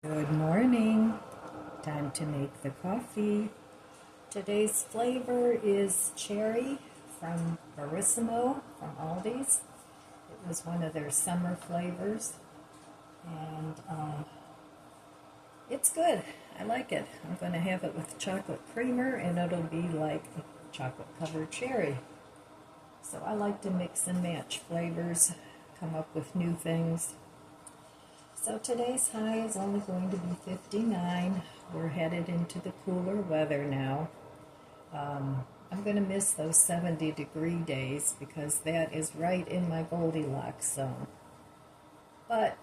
Good morning. Time to make the coffee. Today's flavor is cherry from Barissimo from Aldi's. It was one of their summer flavors, and it's good. I like it. I'm going to have it with chocolate creamer, and it'll be like a chocolate covered cherry. So I like to mix and match flavors, come up with new things. So today's high is only going to be 59. We're headed into the cooler weather now. I'm going to miss those 70-degree days because that is right in my Goldilocks zone. But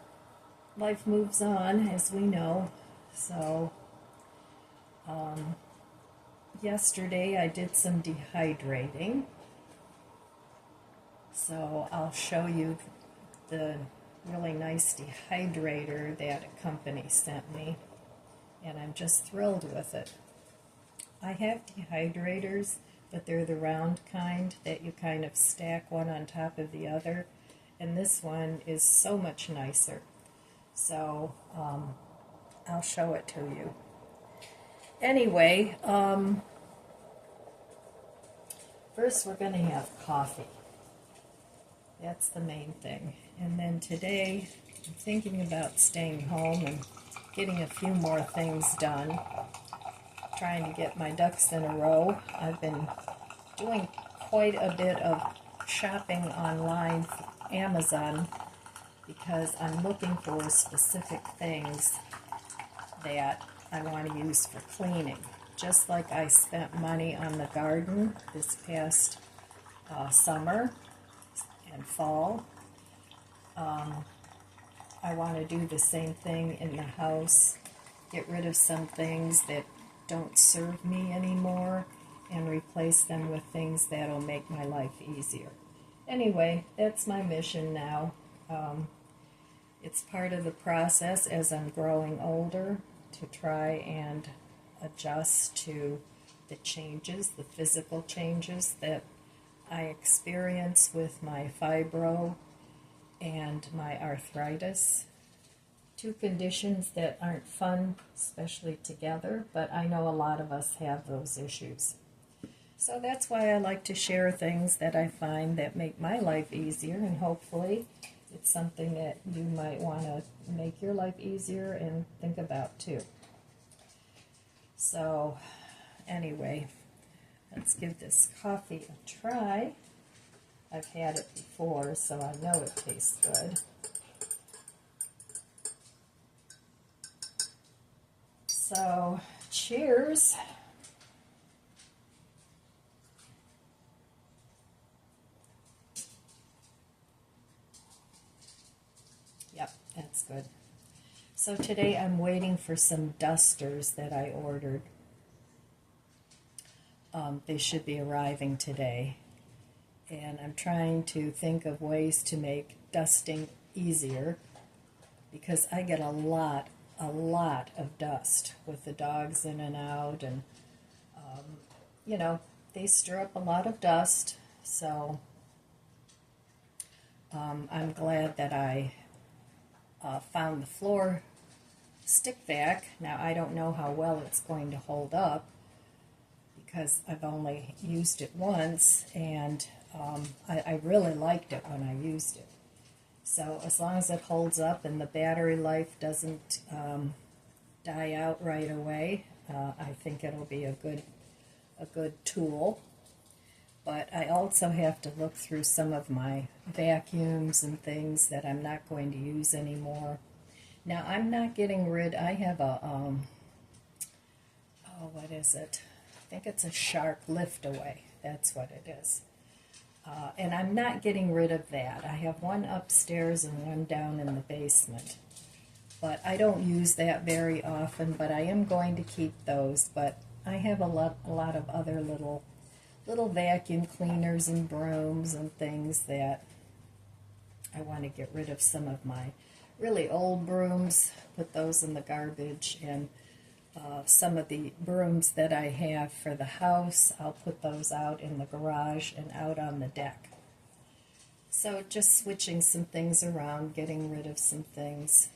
life moves on, as we know. So yesterday I did some dehydrating. So I'll show you the really nice dehydrator that a company sent me, and I'm just thrilled with it. I have dehydrators, but they're the round kind that you kind of stack one on top of the other, and this one is so much nicer. So I'll show it to you. Anyway, first we're going to have coffee. That's the main thing. And then today, I'm thinking about staying home and getting a few more things done. Trying to get my ducks in a row. I've been doing quite a bit of shopping online, Amazon, because I'm looking for specific things that I want to use for cleaning. Just like I spent money on the garden this past summer and fall. I want to do the same thing in the house, get rid of some things that don't serve me anymore and replace them with things that'll make my life easier. Anyway, that's my mission now. It's part of the process as I'm growing older to try and adjust to the changes, the physical changes that I experience with my fibro and my arthritis. Two conditions that aren't fun, especially together, but I know a lot of us have those issues. So that's why I like to share things that I find that make my life easier, and hopefully it's something that you might want to make your life easier and think about too. So anyway, let's give this coffee a try. I've had it before, so I know it tastes good. So, cheers. Yep, that's good. So today I'm waiting for some dusters that I ordered. They should be arriving today. And I'm trying to think of ways to make dusting easier because I get a lot of dust with the dogs in and out, and they stir up a lot of dust. So I'm glad that I found the floor stick vac. Now I don't know how well it's going to hold up because I've only used it once, and I really liked it when I used it. So as long as it holds up and the battery life doesn't die out right away, I think it'll be a good tool. But I also have to look through some of my vacuums and things that I'm not going to use anymore. Now I'm not getting rid. I have a what is it? I think it's a Shark lift away. That's what it is. And I'm not getting rid of that. I have one upstairs and one down in the basement. But I don't use that very often, but I am going to keep those. But I have a lot of other little vacuum cleaners and brooms and things that I want to get rid of. Some of my really old brooms, put those in the garbage, and some of the brooms that I have for the house, I'll put those out in the garage and out on the deck. So just switching some things around, getting rid of some things.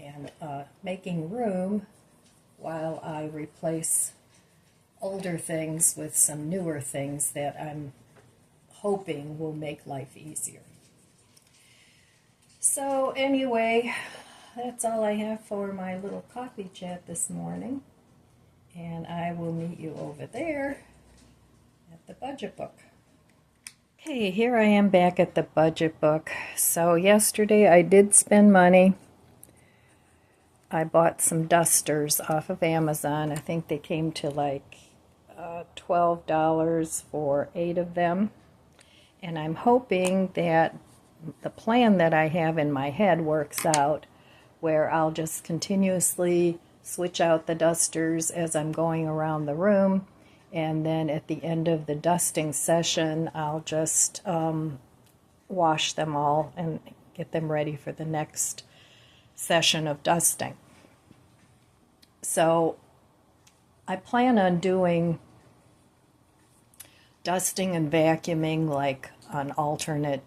and making room while I replace older things with some newer things that I'm hoping will make life easier. So anyway, that's all I have for my little coffee chat this morning. And I will meet you over there at the budget book. Okay, here I am back at the budget book. So yesterday I did spend money. I bought some dusters off of Amazon. I think they came to like $12 for 8 of them. And I'm hoping that the plan that I have in my head works out, where I'll just continuously switch out the dusters as I'm going around the room, and then at the end of the dusting session I'll just wash them all and get them ready for the next session of dusting. So I plan on doing dusting and vacuuming like on alternate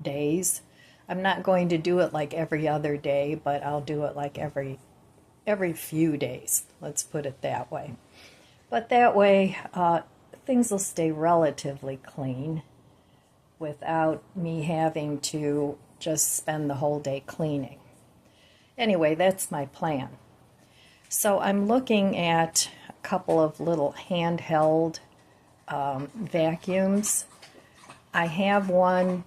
days. I'm not going to do it like every other day, but I'll do it like every few days. Let's put it that way. But that way, things will stay relatively clean without me having to just spend the whole day cleaning. Anyway, that's my plan. So I'm looking at a couple of little handheld vacuums. I have one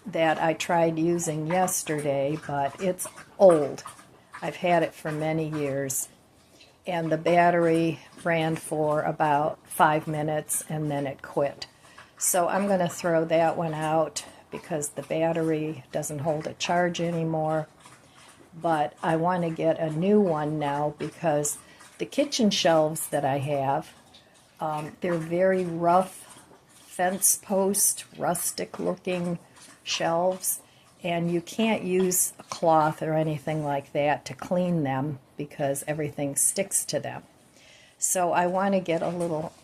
that I tried using yesterday, but it's old. I've had it for many years, and the battery ran for about 5 minutes and then it quit. So I'm going to throw that one out because the battery doesn't hold a charge anymore. But I want to get a new one now because the kitchen shelves that I have, they're very rough fence post, rustic looking shelves, and you can't use a cloth or anything like that to clean them because everything sticks to them. So I want to get a little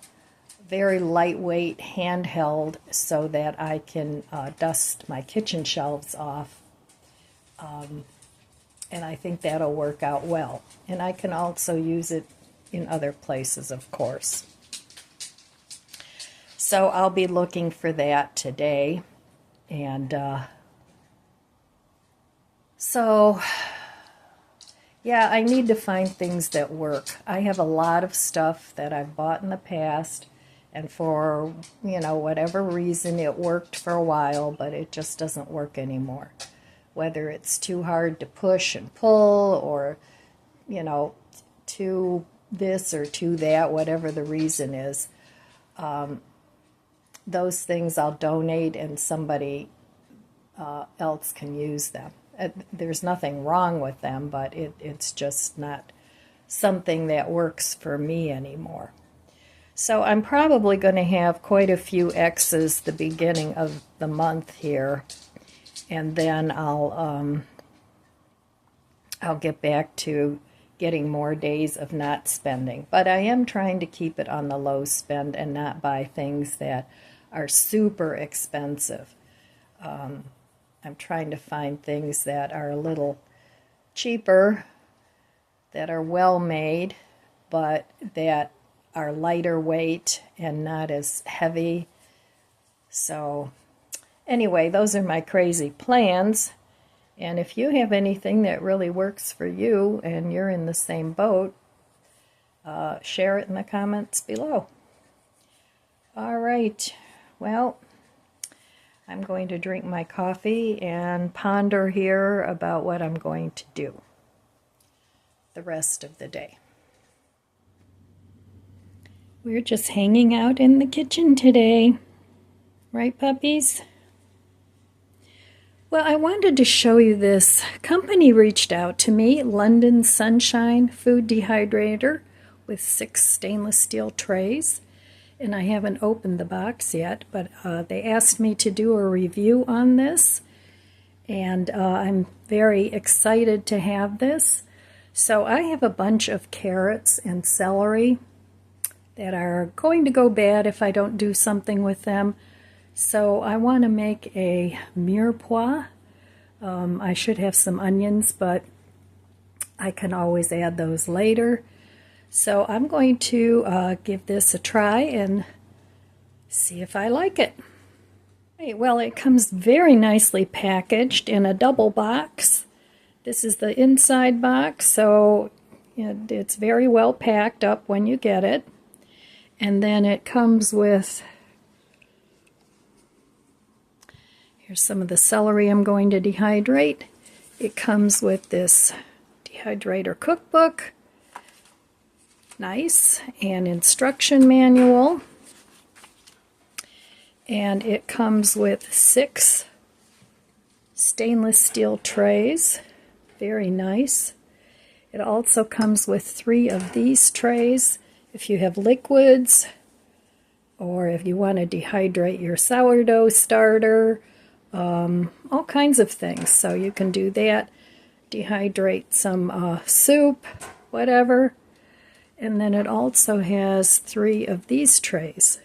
very lightweight handheld so that I can dust my kitchen shelves off. And I think that'll work out well. And I can also use it in other places, of course. So I'll be looking for that today. And so, yeah, I need to find things that work. I have a lot of stuff that I've bought in the past, and for, whatever reason, it worked for a while, but it just doesn't work anymore. Whether it's too hard to push and pull, or, too this or too that, whatever the reason is, those things I'll donate and somebody else can use them. There's nothing wrong with them, but it's just not something that works for me anymore. So I'm probably going to have quite a few X's the beginning of the month here, and then I'll get back to getting more days of not spending. But I am trying to keep it on the low spend and not buy things that are super expensive. I'm trying to find things that are a little cheaper, that are well made, but that are lighter weight and not as heavy. So anyway, those are my crazy plans. And if you have anything that really works for you and you're in the same boat, share it in the comments below. All right, well, I'm going to drink my coffee and ponder here about what I'm going to do the rest of the day. We're just hanging out in the kitchen today. Right, puppies? Well, I wanted to show you this. Company reached out to me, London Sunshine Food Dehydrator, with 6 stainless steel trays. And I haven't opened the box yet, but they asked me to do a review on this. And I'm very excited to have this. So I have a bunch of carrots and celery that are going to go bad if I don't do something with them. So I want to make a mirepoix. I should have some onions, but I can always add those later. So I'm going to give this a try and see if I like it. Okay, well, it comes very nicely packaged in a double box. This is the inside box, so it's very well packed up when you get it. And then it comes with, here's some of the celery I'm going to dehydrate. It comes with this Dehydrator cookbook, nice, and instruction manual. And it comes with 6 stainless steel trays, very nice. It also comes with 3 of these trays if you have liquids, or if you want to dehydrate your sourdough starter, all kinds of things. So you can do that, dehydrate some soup, whatever. And then it also has 3 of these trays.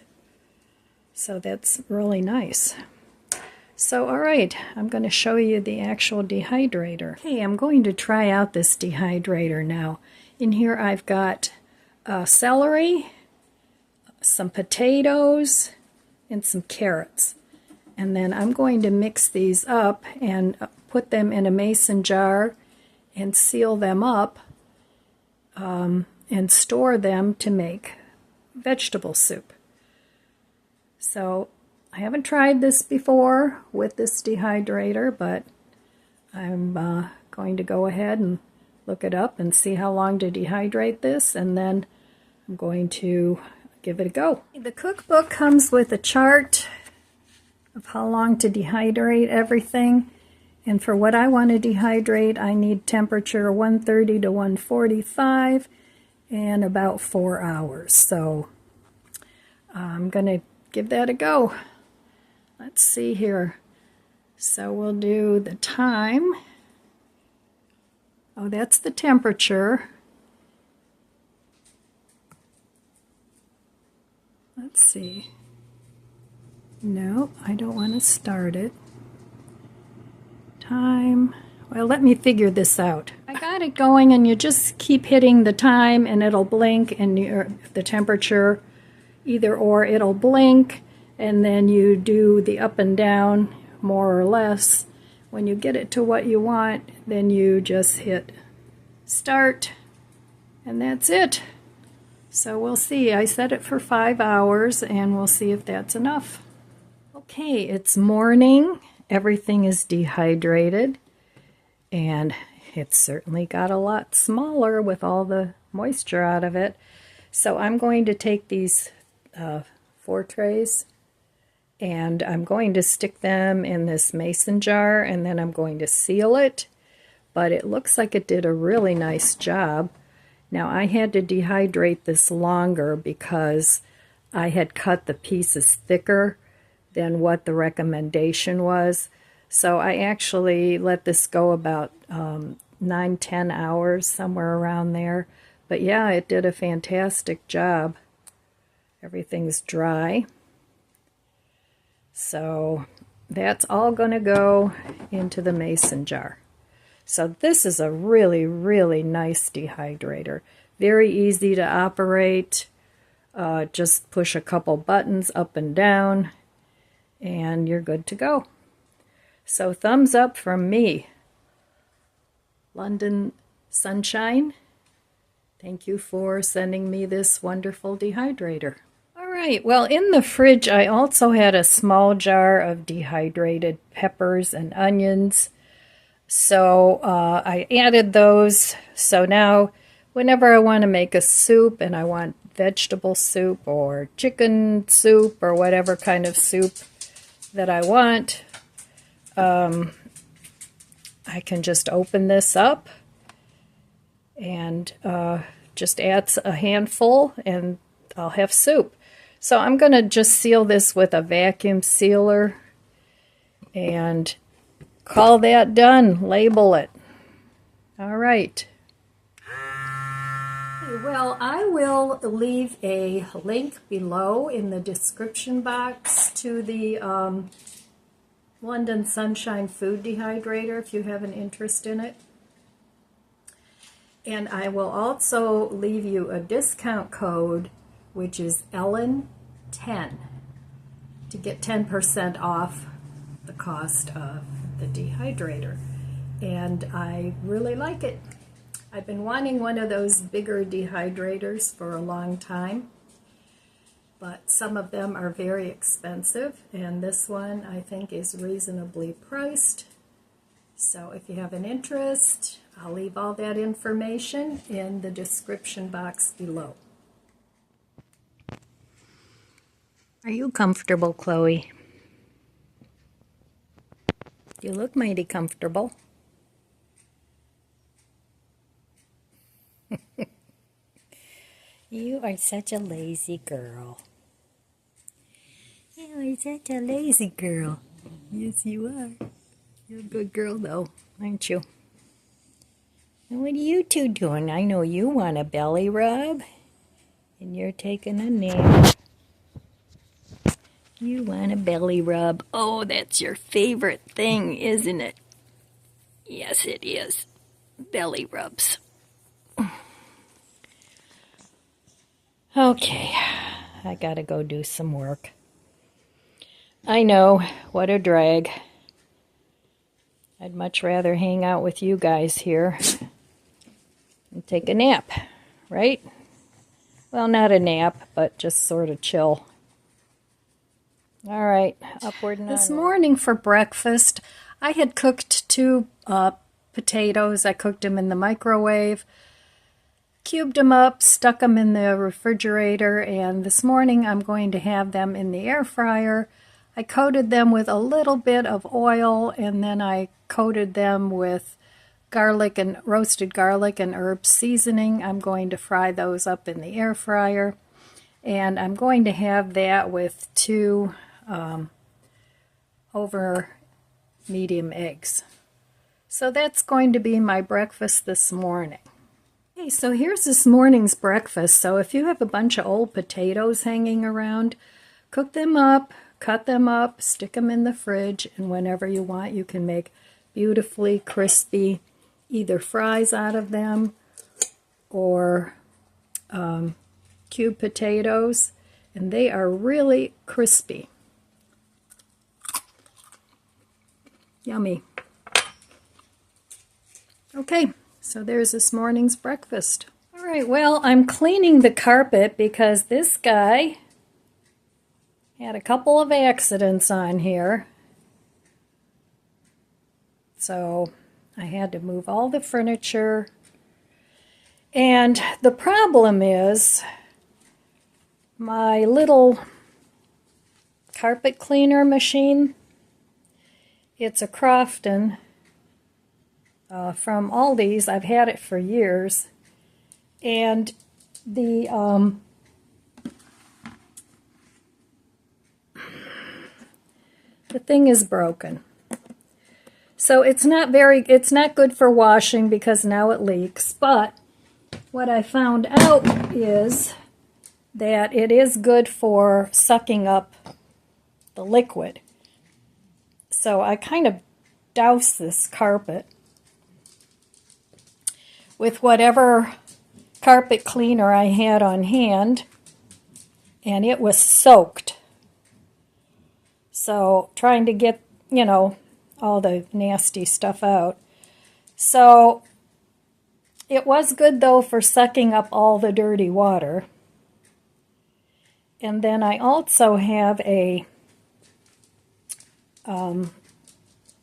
So that's really nice. So alright, I'm going to show you the actual dehydrator. Okay, I'm going to try out this dehydrator now. In here I've got celery, some potatoes, and some carrots. And then I'm going to mix these up and put them in a mason jar and seal them up and store them to make vegetable soup. So I haven't tried this before with this dehydrator, but I'm going to go ahead and look it up and see how long to dehydrate this, and then I'm going to give it a go. The cookbook comes with a chart of how long to dehydrate everything, and for what I want to dehydrate I need temperature 130 to 145 and about 4 hours. So I'm going to give that a go. Let's see here. So we'll do the time. Oh, that's the temperature. Let's see. No, I don't want to start it. Time. Well, let me figure this out. I got it going, and you just keep hitting the time and it'll blink, and the temperature, either or, it'll blink, and then you do the up and down more or less. When you get it to what you want, then you just hit start, and that's it. So we'll see. I set it for 5 hours, and we'll see if that's enough. Okay, it's morning. Everything is dehydrated, and it's certainly got a lot smaller with all the moisture out of it. So I'm going to take these 4 trays, and I'm going to stick them in this mason jar, and then I'm going to seal it. But it looks like it did a really nice job. Now I had to dehydrate this longer because I had cut the pieces thicker than what the recommendation was. So I actually let this go about 9-10 hours, somewhere around there. But yeah, it did a fantastic job. Everything's dry. So that's all going to go into the mason jar. So this is a really, really nice dehydrator. Very easy to operate. Just push a couple buttons up and down, and you're good to go. So thumbs up from me. London Sunshine, thank you for sending me this wonderful dehydrator. All right, well, in the fridge I also had a small jar of dehydrated peppers and onions. So I added those. So now whenever I want to make a soup, and I want vegetable soup or chicken soup or whatever kind of soup that I want, I can just open this up and just add a handful, and I'll have soup. So I'm going to just seal this with a vacuum sealer and call that done. Label it. All right. Well, I will leave a link below in the description box to the London Sunshine Food Dehydrator if you have an interest in it. And I will also leave you a discount code, which is Ellen10, to get 10% off the cost of the Dehydrator. And I really like it. I've been wanting one of those bigger dehydrators for a long time, but some of them are very expensive, and this one I think is reasonably priced. So if you have an interest, I'll leave all that information in the description box below. Are you comfortable, Chloe? You look mighty comfortable. You are such a lazy girl. You are such a lazy girl. Yes, you are. You're a good girl, though, aren't you? And what are you two doing? I know you want a belly rub, and you're taking a nap. You want a belly rub. Oh, that's your favorite thing, isn't it? Yes, it is. Belly rubs. Okay, I gotta go do some work. I know, what a drag. I'd much rather hang out with you guys here and take a nap, right? Well, not a nap, but just sort of chill. All right, upward and onward. This morning for breakfast, I had cooked 2 potatoes. I cooked them in the microwave, cubed them up, stuck them in the refrigerator, and this morning I'm going to have them in the air fryer. I coated them with a little bit of oil, and then I coated them with roasted garlic and herb seasoning. I'm going to fry those up in the air fryer, and I'm going to have that with 2 over medium eggs. So that's going to be my breakfast this morning. Okay, so here's this morning's breakfast. So if you have a bunch of old potatoes hanging around, cook them up, cut them up, stick them in the fridge, and whenever you want, you can make beautifully crispy either fries out of them or cubed potatoes, and they are really crispy. Yummy. Okay, so there's this morning's breakfast. All right, well, I'm cleaning the carpet because this guy had a couple of accidents on here. So I had to move all the furniture. And the problem is my little carpet cleaner machine, it's a Crofton from Aldi's. I've had it for years. And the thing is broken. So it's not good for washing because now it leaks, but what I found out is that it is good for sucking up the liquid. So I kind of doused this carpet with whatever carpet cleaner I had on hand, and it was soaked. So trying to get, all the nasty stuff out. So it was good though for sucking up all the dirty water. And then I also have a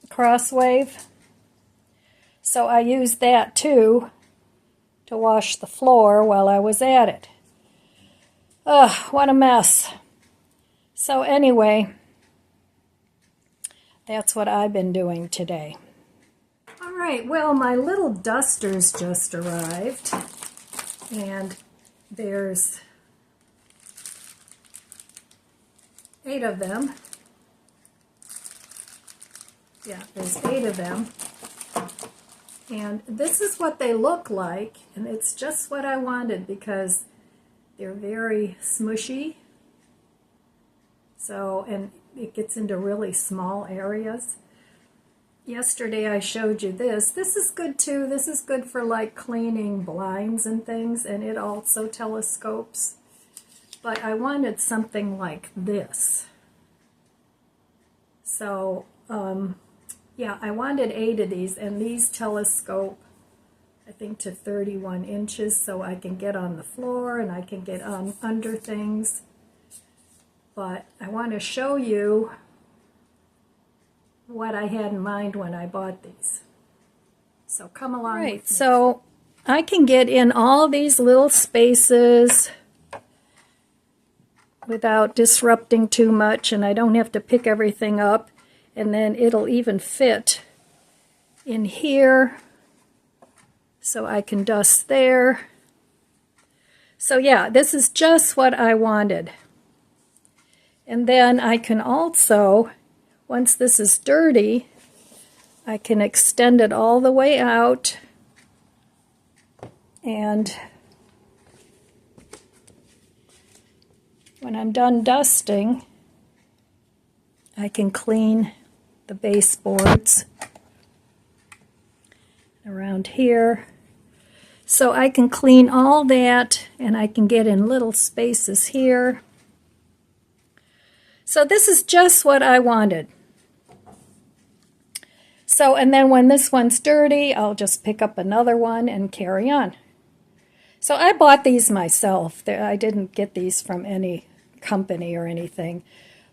Crosswave. So I used that too to wash the floor while I was at it. Ugh, what a mess. So anyway, that's what I've been doing today. All right, well, my little dusters just arrived, and there's 8 of them. Yeah, there's 8 of them. And this is what they look like, and it's just what I wanted because they're very smushy. So, and it gets into really small areas. yesterday I showed you this. This is good too. This is good for like cleaning blinds and things, and it also telescopes. But I wanted something like this. So, yeah, I wanted 8 of these, and these telescope, I think, to 31 inches, so I can get on the floor and I can get on under things. But I want to show you what I had in mind when I bought these. So come along with me. So I can get in all these little spaces without disrupting too much, and I don't have to pick everything up, and then it'll even fit in here, so I can dust there. So yeah, this is just what I wanted. And then I can also, once this is dirty, I can extend it all the way out, and when I'm done dusting, I can clean the baseboards around here. So I can clean all that, and I can get in little spaces here. So this is just what I wanted. So, and then when this one's dirty, I'll just pick up another one and carry on. So I bought these myself. I didn't get these from any company or anything,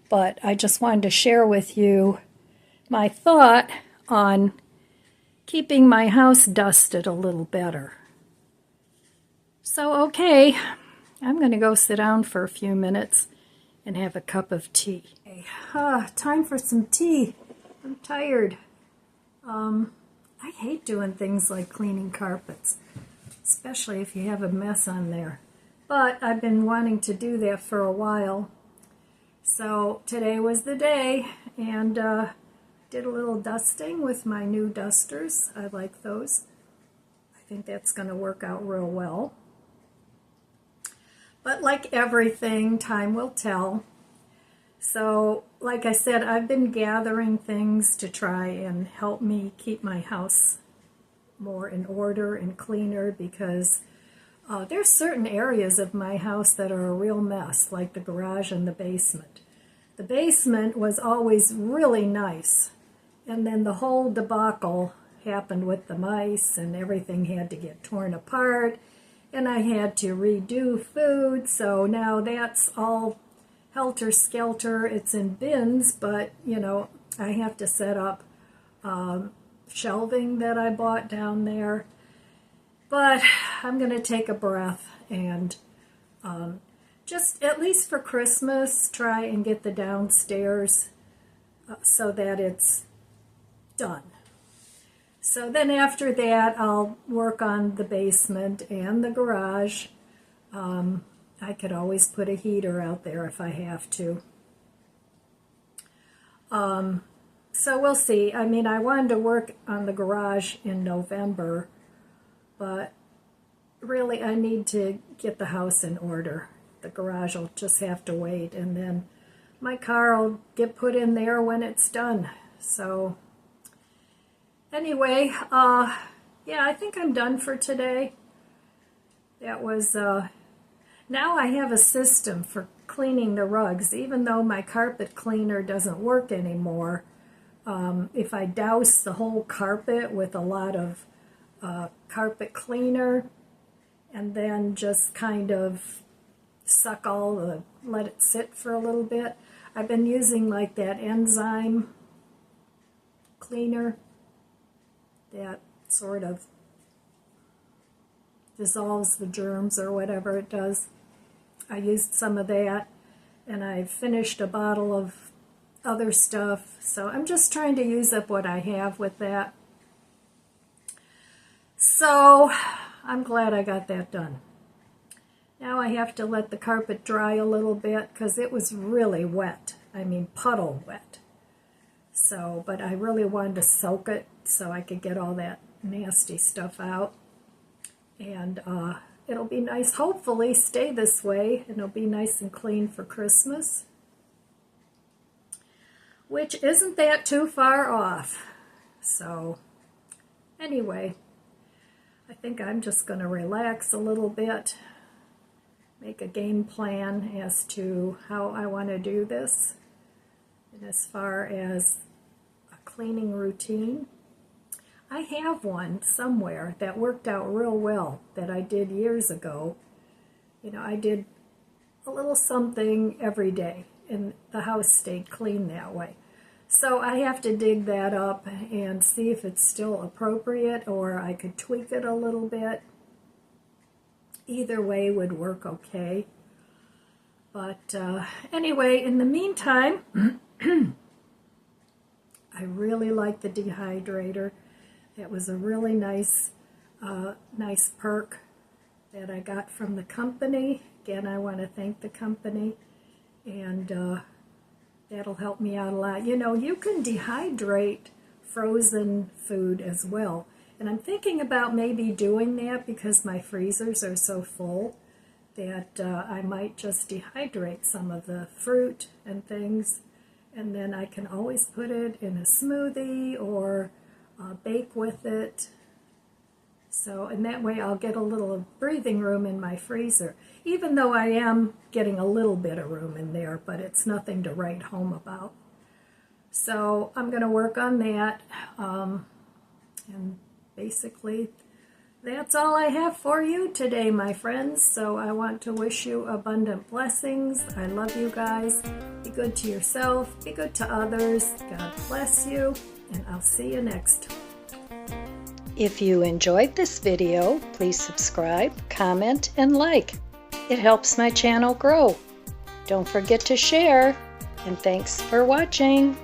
but I just wanted to share with you my thought on keeping my house dusted a little better. So, okay, I'm going to go sit down for a few minutes and have a cup of tea. Time for some tea. I'm tired. I hate doing things like cleaning carpets, especially if you have a mess on there. But I've been wanting to do that for a while. So today was the day, and did a little dusting with my new dusters. I like those. I think that's going to work out real well. But like everything, time will tell. So, like I said, I've been gathering things to try and help me keep my house more in order and cleaner, because there's certain areas of my house that are a real mess, like the garage and the basement. The basement was always really nice, and then the whole debacle happened with the mice, and everything had to get torn apart, and I had to redo food, so now that's all helter-skelter. It's in bins, but, you know, I have to set up shelving that I bought down there. But I'm going to take a breath and just, at least for Christmas, try and get the downstairs so that it's done. So then after that, I'll work on the basement and the garage. I could always put a heater out there if I have to. So we'll see. I mean, I wanted to work on the garage in November, but really I need to get the house in order. The garage will just have to wait, and then my car will get put in there when it's done. So anyway, yeah, I think I'm done for today. That was... Now I have a system for cleaning the rugs. Even though my carpet cleaner doesn't work anymore, if I douse the whole carpet with a lot of carpet cleaner and then just kind of let it sit for a little bit. I've been using like that enzyme cleaner that sort of dissolves the germs or whatever it does. I used some of that, and I finished a bottle of other stuff, so I'm just trying to use up what I have with that. So I'm glad I got that done. Now I have to let the carpet dry a little bit because it was really wet. I mean, puddle wet. So, but I really wanted to soak it so I could get all that nasty stuff out. And it'll be nice, hopefully stay this way, and it'll be nice and clean for Christmas, which isn't that too far off. So anyway, I think I'm just going to relax a little bit, make a game plan as to how I want to do this. And as far as a cleaning routine, I have one somewhere that worked out real well that I did years ago. You know, I did a little something every day and the house stayed clean that way. So I have to dig that up and see if it's still appropriate, or I could tweak it a little bit. Either way would work okay. But anyway, in the meantime, I really like the Dehydrator. It was a really nice perk that I got from the company. Again, I want to thank the company, and that'll help me out a lot. You know, you can dehydrate frozen food as well. And I'm thinking about maybe doing that because my freezers are so full that I might just dehydrate some of the fruit and things, and then I can always put it in a smoothie or bake with it. So, and that way I'll get a little breathing room in my freezer, even though I am getting a little bit of room in there, but it's nothing to write home about. So I'm going to work on that, and basically that's all I have for you today, my friends. So I want to wish you abundant blessings. I love you guys. Be good to yourself. Be good to others. God bless you, and I'll see you next time. If you enjoyed this video, please subscribe, comment, and like. It helps my channel grow. Don't forget to share, and thanks for watching.